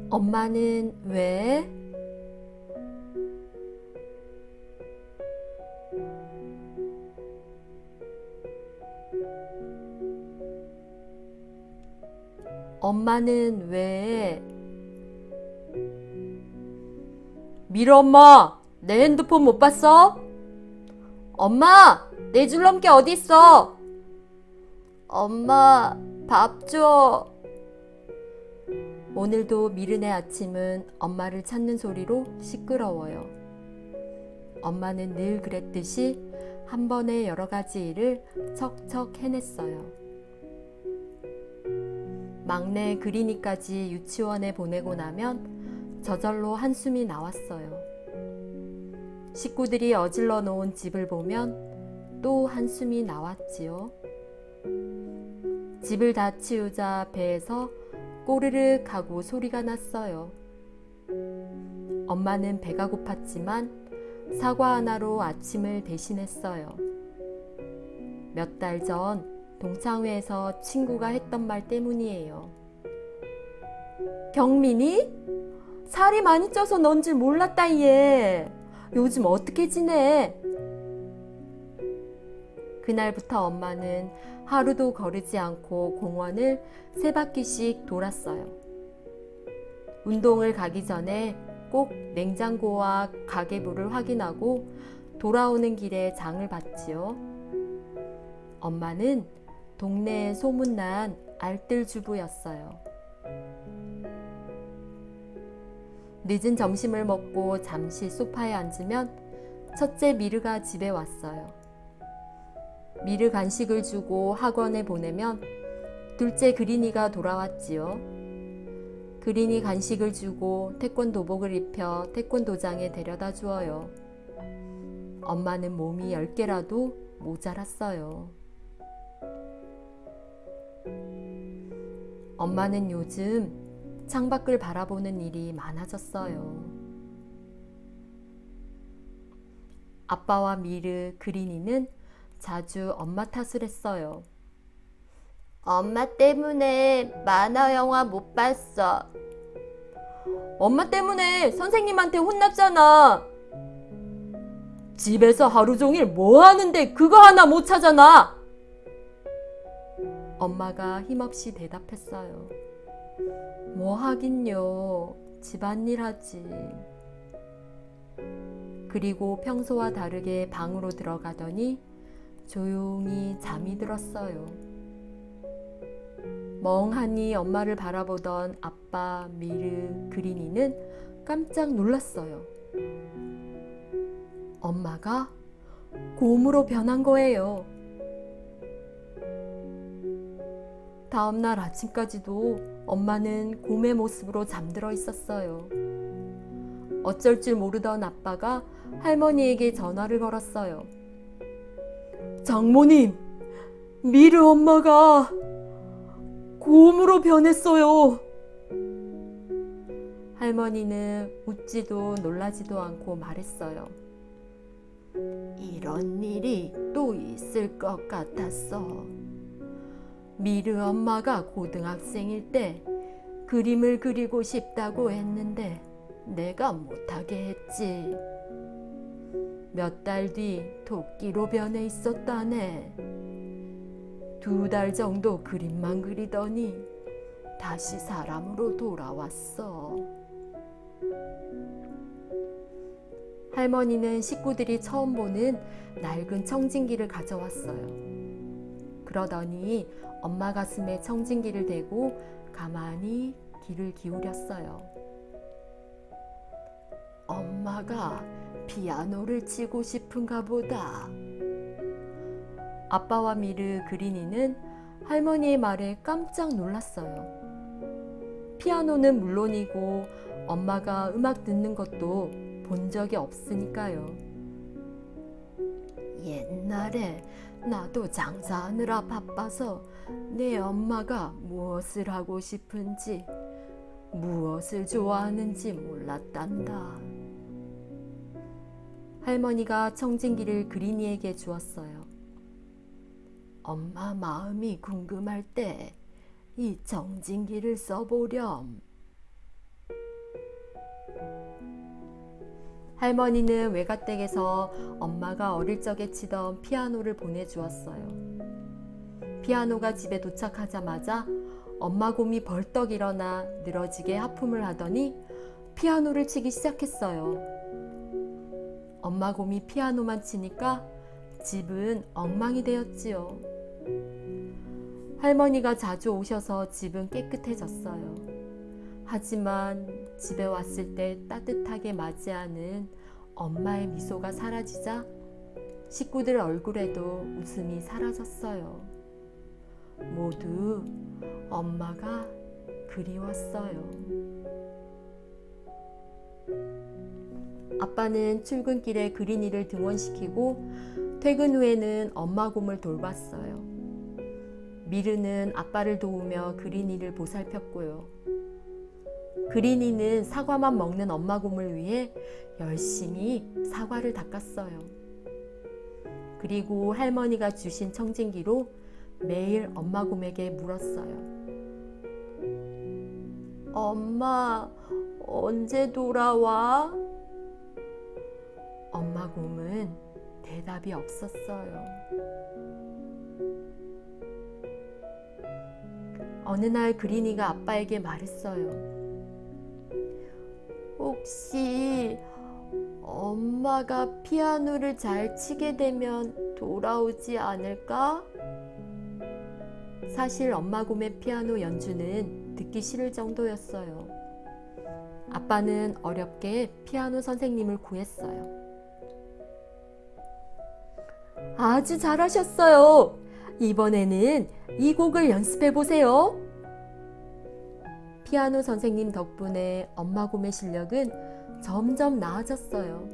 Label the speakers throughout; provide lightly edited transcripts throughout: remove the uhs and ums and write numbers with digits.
Speaker 1: 엄마는 왜? 엄마는 왜? 미르 엄마, 내 핸드폰 못 봤어? 엄마, 내 줄넘기 어딨어? 엄마, 밥 줘. 오늘도 미르네 아침은 엄마를 찾는 소리로 시끄러워요. 엄마는 늘 그랬듯이 한 번에 여러 가지 일을 척척 해냈어요. 막내 그린이까지 유치원에 보내고 나면 저절로 한숨이 나왔어요. 식구들이 어질러 놓은 집을 보면 또 한숨이 나왔지요. 집을 다 치우자 배에서 꼬르륵 하고 소리가 났어요. 엄마는 배가 고팠지만 사과 하나로 아침을 대신했어요. 몇 달 전 동창회에서 친구가 했던 말 때문이에요. 경민이? 살이 많이 쪄서 넌 줄 몰랐다 얘. 요즘 어떻게 지내? 그날부터 엄마는 하루도 거르지 않고 공원을 3바퀴씩 돌았어요. 운동을 가기 전에 꼭 냉장고와 가계부를 확인하고 돌아오는 길에 장을 봤지요. 엄마는 동네에 소문난 알뜰주부였어요. 늦은 점심을 먹고 잠시 소파에 앉으면 첫째 미르가 집에 왔어요. 미르 간식을 주고 학원에 보내면 둘째 그린이가 돌아왔지요. 그린이 간식을 주고 태권도복을 입혀 태권도장에 데려다 주어요. 엄마는 몸이 10개라도 모자랐어요. 엄마는 요즘 창밖을 바라보는 일이 많아졌어요. 아빠와 미르, 그린이는 자주 엄마 탓을 했어요. 엄마 때문에 만화 영화 못 봤어. 엄마 때문에 선생님한테 혼났잖아. 집에서 하루 종일 뭐 하는데 그거 하나 못 찾아나. 엄마가 힘없이 대답했어요. 뭐 하긴요. 집안일 하지. 그리고 평소와 다르게 방으로 들어가더니 조용히 잠이 들었어요. 멍하니 엄마를 바라보던 아빠, 미르, 그린이는 깜짝 놀랐어요. 엄마가 곰으로 변한 거예요. 다음날 아침까지도 엄마는 곰의 모습으로 잠들어 있었어요. 어쩔 줄 모르던 아빠가 할머니에게 전화를 걸었어요. 장모님, 미르 엄마가 곰으로 변했어요. 할머니는 웃지도 놀라지도 않고 말했어요. 이런 일이 또 있을 것 같았어. 미르 엄마가 고등학생일 때 그림을 그리고 싶다고 했는데 내가 못하게 했지. 몇 달 뒤 토끼로 변해 있었다네. 2달 정도 그림만 그리더니 다시 사람으로 돌아왔어. 할머니는 식구들이 처음 보는 낡은 청진기를 가져왔어요. 그러더니 엄마 가슴에 청진기를 대고 가만히 귀를 기울였어요. 엄마가 피아노를 치고 싶은가 보다. 아빠와 미르, 그린이는 할머니의 말에 깜짝 놀랐어요. 피아노는 물론이고 엄마가 음악 듣는 것도 본 적이 없으니까요. 옛날에 나도 장사하느라 바빠서 내 엄마가 무엇을 하고 싶은지, 무엇을 좋아하는지 몰랐단다. 할머니가 청진기를 그린이에게 주었어요. 엄마 마음이 궁금할 때 이 청진기를 써보렴. 할머니는 외가댁에서 엄마가 어릴 적에 치던 피아노를 보내주었어요. 피아노가 집에 도착하자마자 엄마 곰이 벌떡 일어나 늘어지게 하품을 하더니 피아노를 치기 시작했어요. 엄마 곰이 피아노만 치니까 집은 엉망이 되었지요. 할머니가 자주 오셔서 집은 깨끗해졌어요. 하지만 집에 왔을 때 따뜻하게 맞이하는 엄마의 미소가 사라지자 식구들 얼굴에도 웃음이 사라졌어요. 모두 엄마가 그리웠어요. 아빠는 출근길에 그린이를 등원시키고 퇴근 후에는 엄마 곰을 돌봤어요. 미르는 아빠를 도우며 그린이를 보살폈고요. 그린이는 사과만 먹는 엄마 곰을 위해 열심히 사과를 닦았어요. 그리고 할머니가 주신 청진기로 매일 엄마 곰에게 물었어요. 엄마, 언제 돌아와? 엄마 곰은 대답이 없었어요. 어느 날 그린이가 아빠에게 말했어요. 혹시 엄마가 피아노를 잘 치게 되면 돌아오지 않을까? 사실 엄마 곰의 피아노 연주는 듣기 싫을 정도였어요. 아빠는 어렵게 피아노 선생님을 구했어요. 아주 잘하셨어요. 이번에는 이 곡을 연습해 보세요. 피아노 선생님 덕분에 엄마 곰의 실력은 점점 나아졌어요.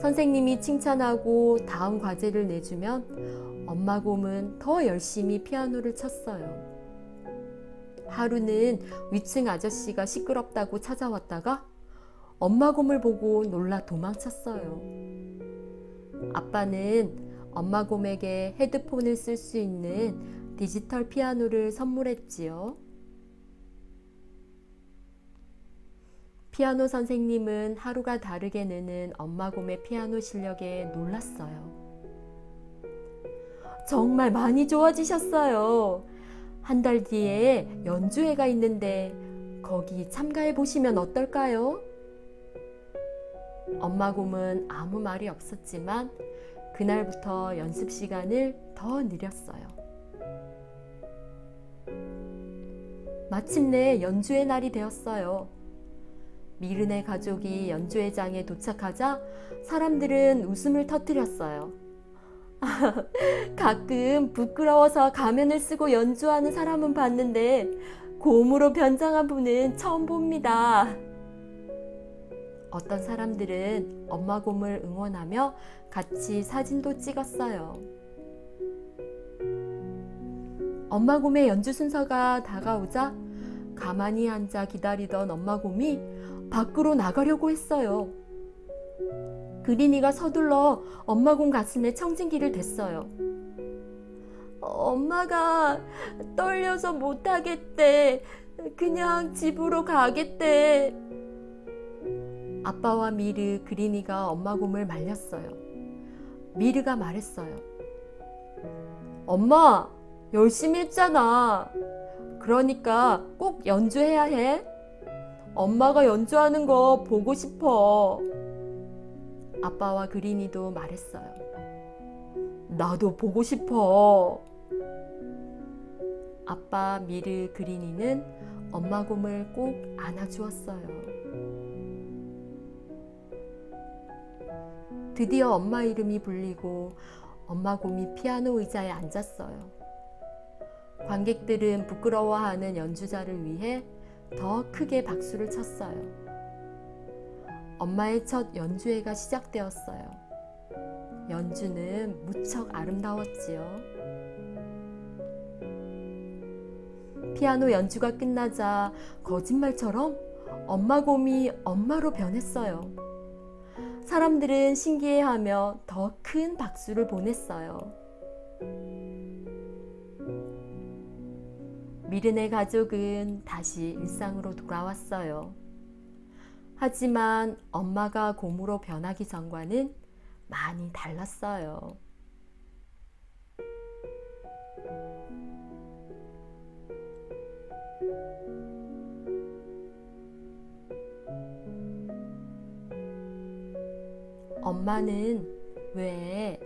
Speaker 1: 선생님이 칭찬하고 다음 과제를 내주면 엄마 곰은 더 열심히 피아노를 쳤어요. 하루는 위층 아저씨가 시끄럽다고 찾아왔다가 엄마 곰을 보고 놀라 도망쳤어요. 아빠는 엄마 곰에게 헤드폰을 쓸 수 있는 디지털 피아노를 선물했지요. 피아노 선생님은 하루가 다르게 느는 엄마 곰의 피아노 실력에 놀랐어요. 정말 많이 좋아지셨어요. 한 달 뒤에 연주회가 있는데 거기 참가해 보시면 어떨까요? 엄마 곰은 아무 말이 없었지만 그날부터 연습 시간을 더 늘렸어요. 마침내 연주회 날이 되었어요. 미르네 가족이 연주회장에 도착하자 사람들은 웃음을 터뜨렸어요. 가끔 부끄러워서 가면을 쓰고 연주하는 사람은 봤는데 곰으로 변장한 분은 처음 봅니다. 어떤 사람들은 엄마 곰을 응원하며 같이 사진도 찍었어요. 엄마 곰의 연주 순서가 다가오자 가만히 앉아 기다리던 엄마 곰이 밖으로 나가려고 했어요. 그린이가 서둘러 엄마 곰 가슴에 청진기를 댔어요. 엄마가 떨려서 못하겠대. 그냥 집으로 가겠대. 아빠와 미르, 그린이가 엄마 곰을 말렸어요. 미르가 말했어요. 엄마, 열심히 했잖아. 그러니까 꼭 연주해야 해. 엄마가 연주하는 거 보고 싶어. 아빠와 그린이도 말했어요. 나도 보고 싶어. 아빠, 미르, 그린이는 엄마 곰을 꼭 안아주었어요. 드디어 엄마 이름이 불리고 엄마 곰이 피아노 의자에 앉았어요. 관객들은 부끄러워하는 연주자를 위해 더 크게 박수를 쳤어요. 엄마의 첫 연주회가 시작되었어요. 연주는 무척 아름다웠지요. 피아노 연주가 끝나자 거짓말처럼 엄마 곰이 엄마로 변했어요. 사람들은 신기해하며 더 큰 박수를 보냈어요. 미르네 가족은 다시 일상으로 돌아왔어요. 하지만 엄마가 곰으로 변하기 전과는 많이 달랐어요. 엄마는 왜